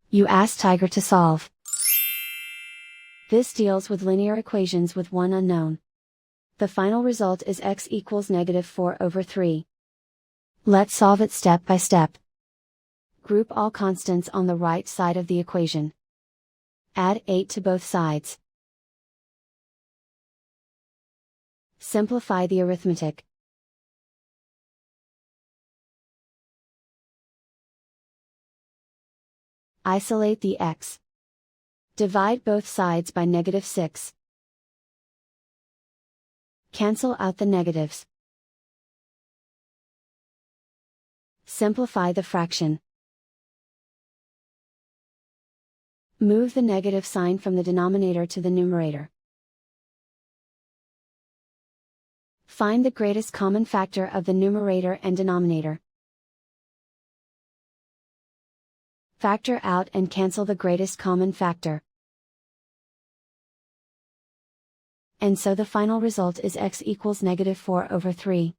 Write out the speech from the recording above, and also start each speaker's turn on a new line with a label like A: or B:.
A: You ask Tiger to solve. This deals with linear equations with one unknown. The final result is x equals -4/3. Let's solve it step by step. Group all constants on the right side of the equation. Add 8 to both sides. Simplify the arithmetic. Isolate the x. Divide both sides by -6. Cancel out the negatives. Simplify the fraction. Move the negative sign from the denominator to the numerator. Find the greatest common factor of the numerator and denominator. Factor out and cancel the greatest common factor. And so the final result is x equals -4/3.